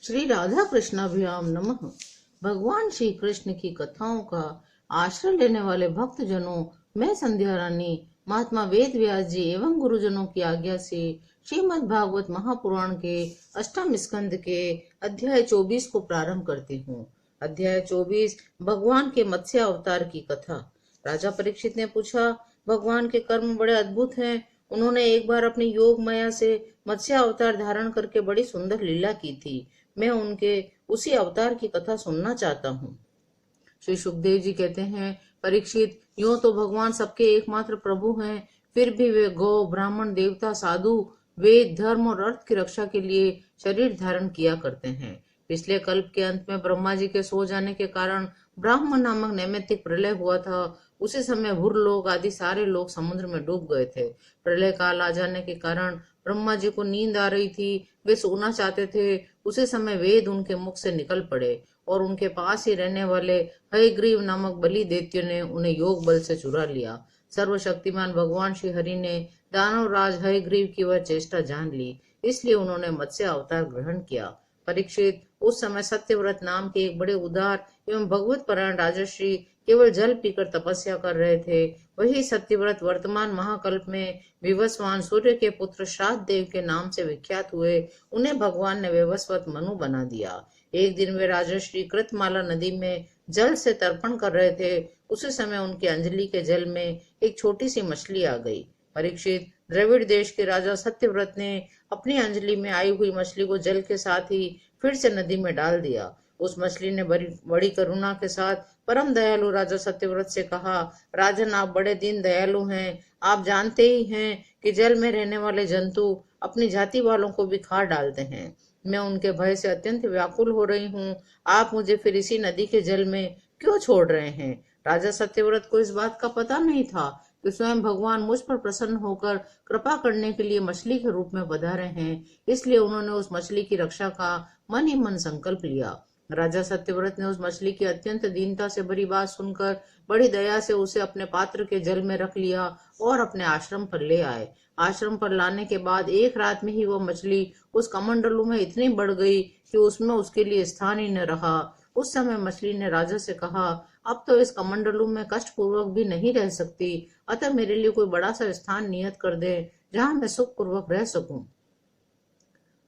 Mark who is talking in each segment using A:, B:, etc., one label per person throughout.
A: श्री राधा कृष्णाभ्याम नमः। भगवान श्री कृष्ण की कथाओं का आश्रय लेने वाले भक्त जनों, मैं संध्या रानी महात्मा वेद व्यास जी एवं गुरुजनों की आज्ञा से श्रीमद् भागवत महापुराण के अष्टम स्कंद के अध्याय 24 को प्रारंभ करती हूँ। अध्याय 24 भगवान के मत्स्य अवतार की कथा। राजा परीक्षित ने पूछा, भगवान के कर्म बड़े अद्भुत हैं। उन्होंने एक बार अपनी योग माया से मत्स्य अवतार धारण करके बड़ी सुंदर लीला की थी। मैं उनके उसी अवतार की कथा सुनना चाहता हूँ। श्री सुखदेव जी कहते हैं, परीक्षित, यूं तो भगवान सबके एकमात्र प्रभु हैं, फिर भी वे गौ, ब्राह्मण, देवता, साधु, वेद, धर्म और अर्थ की रक्षा के लिए शरीर धारण किया करते हैं। पिछले कल्प के अंत में ब्रह्मा जी के सो जाने के कारण ब्राह्मण नामक नैमित्तिक प्रलय हुआ था। उसी समय भूरलोक आदि सारे लोग समुद्र में डूब गए थे। प्रलय काल आ जाने के कारण ब्रह्मा जी को नींद आ रही थी, वे सोना चाहते थे। उसी समय वेद उनके मुख से निकल पड़े और उनके पास ही रहने वाले हयग्रीव नामक बलि दैत्य ने उन्हें योग बल से चुरा लिया। सर्वशक्तिमान भगवान श्री हरि ने दानव राज हयग्रीव की वह चेष्टा जान ली, इसलिए उन्होंने मत्स्य अवतार ग्रहण किया। परीक्षित, उस समय सत्यव्रत नाम के एक बड़े उदार एवं भगवत परायण राजर्षि केवल जल पीकर तपस्या कर रहे थे। वही सत्यव्रत वर्तमान महाकल्प में विवस्वान सूर्य के पुत्र श्राद्ध देव के नाम से विख्यात हुए। उन्हें भगवान ने विवस्वत मनु बना दिया। एक दिन वे राजर्षि कृतमाला नदी में जल से तर्पण कर रहे थे। उसी समय उनकी अंजलि के जल में एक छोटी सी मछली आ गई। परीक्षित, द्रविड़ देश के राजा सत्यव्रत ने अपनी अंजलि में आई हुई मछली को जल के साथ ही फिर से नदी में डाल दिया। उस मछली ने बड़ी करुणा के साथ परम दयालु राजा सत्यव्रत से कहा, राजन, आप बड़े दीन दयालु हैं। आप जानते ही हैं कि जल में रहने वाले जंतु अपनी जाति वालों को भी खा डालते हैं। मैं उनके भय से अत्यंत व्याकुल हो रही हूँ। आप मुझे फिर इसी नदी के जल में क्यों छोड़ रहे हैं? राजा सत्यव्रत को इस बात का पता नहीं था कि स्वयं भगवान मुझ पर प्रसन्न होकर कृपा करने के लिए मछली के रूप में पधारे हैं। इसलिए उन्होंने उस मछली की रक्षा का मन ही मन संकल्प लिया। राजा सत्यव्रत ने उस मछली की अत्यंत दीनता से भरी बात सुनकर बड़ी दया से उसे अपने पात्र के जल में रख लिया और अपने आश्रम पर ले आए। आश्रम पर लाने के बाद एक रात में ही वो मछली उस कमंडलू में इतनी बढ़ गई कि उसमें उसके लिए स्थान ही न रहा। उस समय मछली ने राजा से कहा, अब तो इस कमंडलू में कष्ट पूर्वक भी नहीं रह सकती, अतः मेरे लिए कोई बड़ा सा स्थान नियत कर दे जहाँ मैं सुख पूर्वक रह सकूं।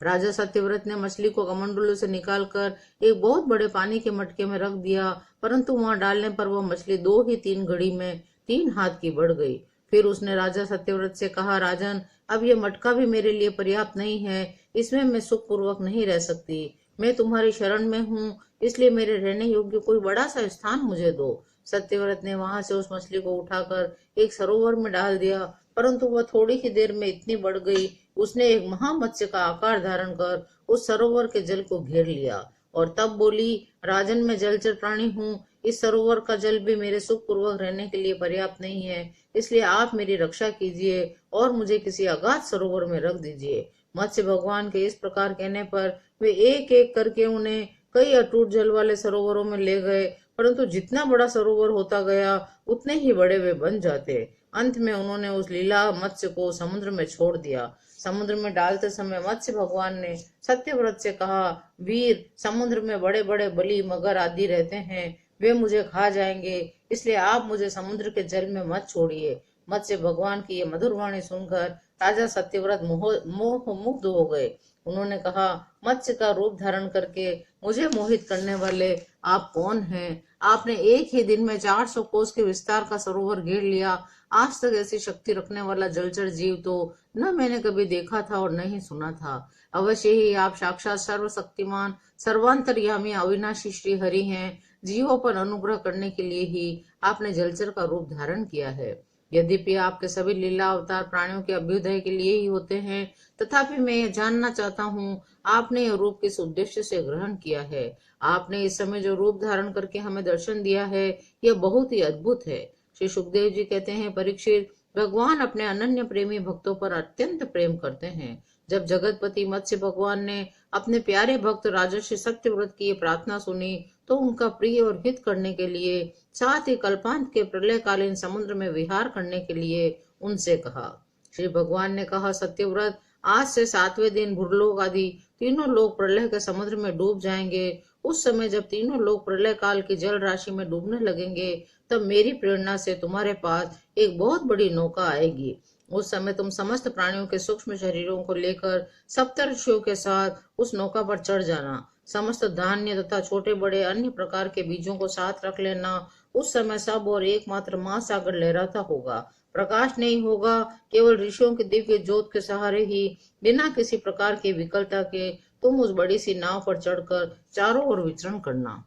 A: राजा सत्यव्रत ने मछली को कमंडलू से निकालकर एक बहुत बड़े पानी के मटके में रख दिया, परंतु वहां डालने पर वह मछली 2 ही 3 घड़ी में 3 हाथ की बढ़ गई। फिर उसने राजा सत्यव्रत से कहा, राजन, अब यह मटका भी मेरे लिए पर्याप्त नहीं है, इसमें मैं सुख पूर्वक नहीं रह सकती। मैं तुम्हारी शरण में हूँ, इसलिए मेरे रहने योग्य कोई बड़ा सा स्थान मुझे दो। सत्यव्रत ने वहां से उस मछली को उठाकर एक सरोवर में डाल दिया, परंतु वह थोड़ी ही देर में इतनी बढ़ गई, उसने एक महामत्स्य का आकार धारण कर उस सरोवर के जल को घेर लिया और तब बोली, राजन, मैं जलचर प्राणी हूँ, इस सरोवर का जल भी मेरे सुख पूर्वक रहने के लिए पर्याप्त नहीं है, इसलिए आप मेरी रक्षा कीजिए और मुझे किसी अगाध सरोवर में रख दीजिए। मत्स्य भगवान के इस प्रकार कहने पर वे एक एक करके उन्हें कई अटूट जल वाले सरोवरों में ले गए, परंतु जितना बड़ा सरोवर होता गया उतने ही बड़े वे बन जाते। अंत में उन्होंने उस लीला मत्स्य को समुद्र में छोड़ दिया। समुद्र में डालते समय मत्स्य भगवान ने सत्यव्रत से कहा, वीर, समुद्र में बड़े बड़े बलि, मगर आदि रहते हैं, वे मुझे खा जाएंगे, इसलिए आप मुझे समुद्र के जल में मत छोड़िए। मत्स्य भगवान की ये मधुर वाणी सुनकर राजा सत्यव्रत मोह मुग्ध हो गए। उन्होंने कहा, मत्स्य का रूप धारण करके मुझे मोहित करने वाले आप कौन हैं? आपने एक ही दिन में 400 कोस के विस्तार का सरोवर घेर लिया। आज तक ऐसी शक्ति रखने वाला जलचर जीव तो न मैंने कभी देखा था और न ही सुना था। अवश्य ही आप साक्षात सर्वशक्तिमान, सर्वांतर्यामी, अविनाशी श्री हरि हैं। जीवों पर अनुग्रह करने के लिए ही आपने जलचर का रूप धारण किया है। यद्यपि आपके सभी लीला अवतार प्राणियों के अभ्युदय के लिए ही होते हैं, तथापि मैं यह जानना चाहता हूँ, आपने यह रूप किस उद्देश्य से ग्रहण किया है? आपने इस समय जो रूप धारण करके हमें दर्शन दिया है, यह बहुत ही अद्भुत है। श्री सुखदेव जी कहते हैं, परीक्षित, भगवान अपने अनन्य प्रेमी भक्तों पर अत्यंत प्रेम करते हैं। जब जगतपति मत्स्य भगवान ने अपने प्यारे भक्त राजर्षि सत्यव्रत की ये प्रार्थना सुनी, तो उनका प्रिय और हित करने के लिए, साथ ही कल्पांत के प्रलयकालीन समुद्र में विहार करने के लिए उनसे कहा। श्री भगवान ने कहा, सत्यव्रत, आज से 7वें दिन भूरलोक आदि तीनों लोग प्रलय के समुद्र में डूब जाएंगे। उस समय जब तीनों लोग प्रलय काल की जल राशि में डूबने लगेंगे, तब मेरी प्रेरणा से तुम्हारे पास एक बहुत बड़ी नौका आएगी। उस समय तुम समस्त प्राणियों के सूक्ष्म शरीरों को लेकर सप्तर्षियों के साथ उस नौका पर चढ़ जाना। समस्त धान्य तथा छोटे बड़े अन्य प्रकार के बीजों को साथ रख लेना। उस समय सब और एकमात्र महासागर लहराता होगा। प्रकाश नहीं होगा, केवल ऋषियों की दिव्य ज्योत के सहारे ही, बिना किसी प्रकार की विकलता के तुम उस बड़ी सी नाव पर चढ़कर चारों ओर विचरण करना।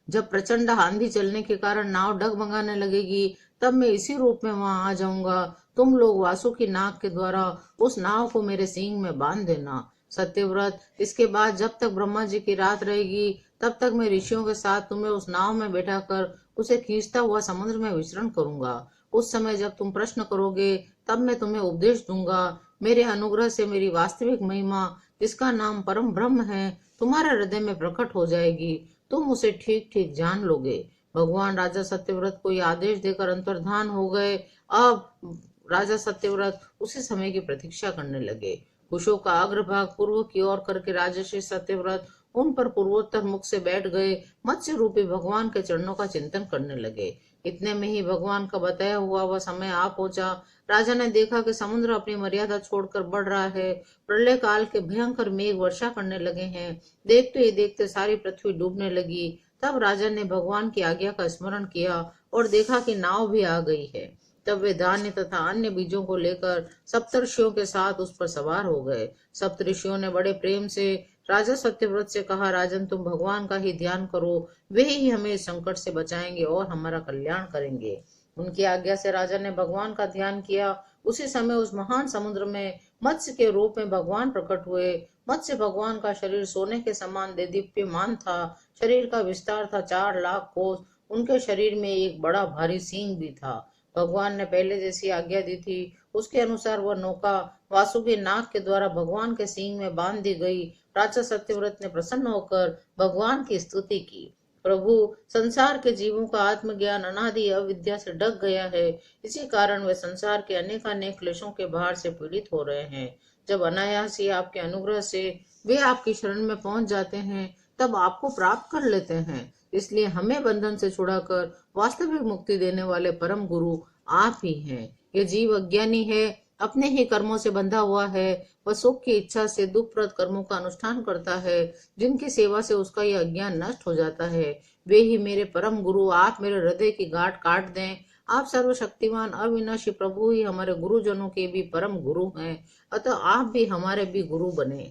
A: जब प्रचंड आंधी चलने के कारण नाव डगमगाने लगेगी, तब मैं इसी रूप में वहां आ जाऊंगा। तुम लोग वासुकी नाग के द्वारा उस नाव को मेरे सींग में बांध देना। सत्यव्रत, इसके बाद जब तक ब्रह्मा जी की रात रहेगी, तब तक मैं ऋषियों के साथ तुम्हें उस नाव में बैठाकर उसे खींचता हुआ समुद्र में विचरण करूंगा। उस समय जब तुम प्रश्न करोगे, तब मैं तुम्हें उपदेश दूंगा। मेरे अनुग्रह से मेरी वास्तविक महिमा, जिसका नाम परम ब्रह्म है, तुम्हारे हृदय में प्रकट हो जाएगी। तुम उसे ठीक ठीक जान लोगे। भगवान राजा सत्यव्रत को यह आदेश देकर अंतर्धान हो गए। अब राजा सत्यव्रत उसी समय की प्रतीक्षा करने लगे। कुशों का अग्रभाग पूर्व की ओर करके राजर्षि सत्यव्रत उन पर पूर्वोत्तर मुख से बैठ गए, मत्स्य रूपी भगवान के चरणों का चिंतन करने लगे। इतने में ही भगवान का बताया हुआ वह समय आ पहुंचा। राजा ने देखा कि समुद्र अपनी मर्यादा छोड़कर बढ़ रहा है। प्रलय काल के भयंकर मेघ वर्षा करने लगे हैं। देखते ही देखते सारी पृथ्वी डूबने लगी। तब राजा ने भगवान की आज्ञा का स्मरण किया और देखा कि नाव भी आ गई है। तब वे धान्य तथा अन्य बीजों को लेकर सप्तर्षियों के साथ उस पर सवार हो गए। सप्तऋषियों ने बड़े प्रेम से राजा सत्यव्रत से कहा, राजन, तुम भगवान का ही ध्यान करो, वे ही हमें इस संकट से बचाएंगे और हमारा कल्याण करेंगे। उनकी आज्ञा से राजा ने भगवान का ध्यान किया। उसी समय उस महान समुद्र में मत्स्य के रूप में भगवान प्रकट हुए। मत्स्य भगवान का शरीर सोने के समान दीप्यमान था। शरीर का विस्तार था 4 लाख कोस। उनके शरीर में एक बड़ा भारी सींग भी था। भगवान ने पहले जैसी आज्ञा दी थी, उसके अनुसार वह नौका वासुकी नाग के द्वारा भगवान के सींग में बांध दी गई। राजा सत्यव्रत ने प्रसन्न होकर भगवान की स्तुति की। प्रभु, संसार के जीवों का आत्मज्ञान अनादि अविद्या से ढक गया है। इसी कारण वे संसार के अनेक क्लेशों के भार से पीड़ित हो रहे हैं। जब अनायास ही आपके अनुग्रह से वे आपकी शरण में पहुंच जाते हैं, तब आपको प्राप्त कर लेते हैं। इसलिए हमें बंधन से छुड़ाकर वास्तविक मुक्ति देने वाले परम गुरु आप ही हैं। यह जीव अज्ञानी है, अपने ही कर्मों से बंधा हुआ है। वह सुख की इच्छा से दुखप्रद कर्मों का अनुष्ठान करता है, जिनकी सेवा से उसका यह अज्ञान नष्ट हो जाता है। वे ही मेरे परम गुरु। आप मेरे हृदय की गांठ काट दें। आप सर्वशक्तिमान अविनाशी प्रभु ही हमारे गुरुजनों के भी परम गुरु हैं, अतः आप भी हमारे भी गुरु बने।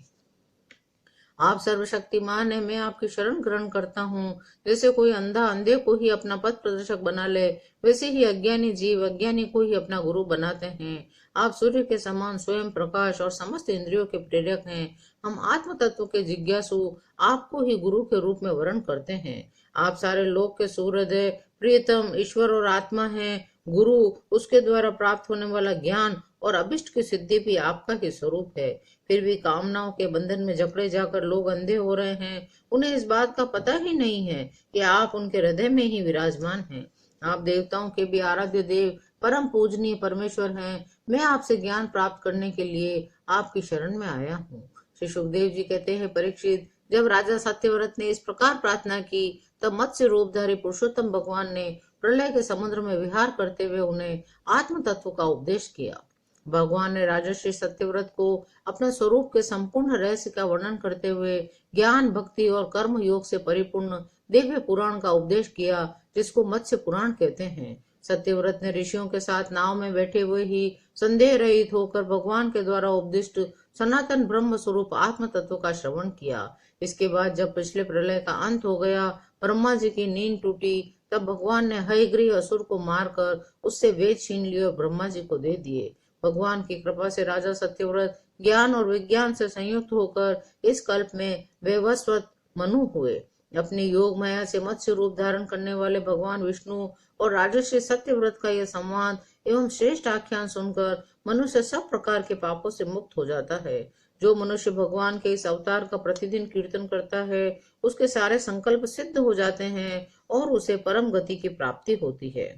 A: आप सर्वशक्तिमान है, मैं आपकी शरण ग्रहण करता हूँ। जैसे कोई अंधा अंधे को ही अपना पथ प्रदर्शक बना ले, वैसे ही अज्ञानी जीव अज्ञानी को ही अपना गुरु बनाते हैं। आप सूर्य के समान स्वयं प्रकाश और समस्त इंद्रियों के प्रेरक हैं। हम आत्म तत्व के जिज्ञासु आपको ही गुरु के रूप में वर्ण करते हैं। आप सारे लोक के सूर्योदय, प्रियतम ईश्वर और आत्मा हैं। गुरु, उसके द्वारा प्राप्त होने वाला ज्ञान और अभिष्ट की सिद्धि भी आपका ही स्वरूप है। फिर भी कामनाओं के बंधन में जकड़े जाकर लोग अंधे हो रहे हैं। उन्हें इस बात का पता ही नहीं है कि आप उनके हृदय में ही विराजमान हैं। आप देवताओं के भी आराध्य देव, परम पूजनीय परमेश्वर हैं। मैं आपसे ज्ञान प्राप्त करने के लिए आपकी शरण में आया हूँ। श्री सुखदेव जी कहते हैं, परीक्षित, जब राजा सत्यव्रत ने इस प्रकार प्रार्थना की, तब मत्स्य रूपधारी पुरुषोत्तम भगवान ने प्रलय के समुद्र में विहार करते हुए उन्हें आत्म तत्व का उपदेश किया। भगवान ने राजर्षि सत्यव्रत को अपने स्वरूप के संपूर्ण रहस्य का वर्णन करते हुए ज्ञान, भक्ति और कर्म योग से परिपूर्ण दिव्य पुराण का उपदेश किया, जिसको मत्स्य पुराण कहते हैं। सत्यव्रत ने ऋषियों के साथ नाव में बैठे हुए ही संदेह रहित होकर भगवान के द्वारा उपदिष्ट सनातन ब्रह्म स्वरूप आत्म तत्व का श्रवण किया। इसके बाद जब पिछले प्रलय का अंत हो गया, ब्रह्मा जी की नींद टूटी, तब भगवान ने हयग्रीव असुर को मारकर उससे वेद छीन लिए और ब्रह्मा जी को दे दिए। भगवान की कृपा से राजा सत्यव्रत ज्ञान और विज्ञान से संयुक्त होकर इस कल्प में वैवस्वत मनु हुए। अपनी योग माया से मत्स्य रूप धारण करने वाले भगवान विष्णु और राजर्षि सत्यव्रत का यह संवाद एवं श्रेष्ठ आख्यान सुनकर मनुष्य सब प्रकार के पापों से मुक्त हो जाता है। जो मनुष्य भगवान के इस अवतार का प्रतिदिन कीर्तन करता है, उसके सारे संकल्प सिद्ध हो जाते हैं और उसे परम गति की प्राप्ति होती है।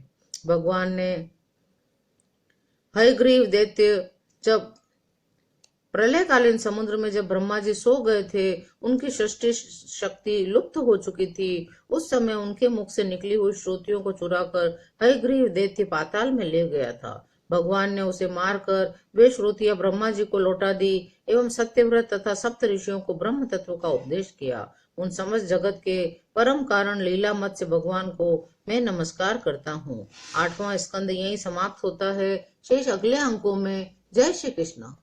A: भगवान ने हयग्रीव दैत्य जब प्रलयकालीन समुद्र में जब ब्रह्मा जी सो गए थे, उनकी सृष्टि शक्ति लुप्त हो चुकी थी। उस समय उनके मुख से निकली हुई श्रुतियों को चुराकर हयग्रीव दैत्य पाताल में ले गया था। भगवान ने उसे मारकर वे श्रुतियां ब्रह्मा जी को लौटा दी एवं सत्यव्रत तथा सप्त ऋषियों को ब्रह्म तत्व का उपदेश किया। उन समस्त जगत के परम कारण लीला मत से भगवान को मैं नमस्कार करता हूँ। 8वां स्कंद यहीं समाप्त होता है। शेष अगले अंकों में। जय श्री कृष्ण।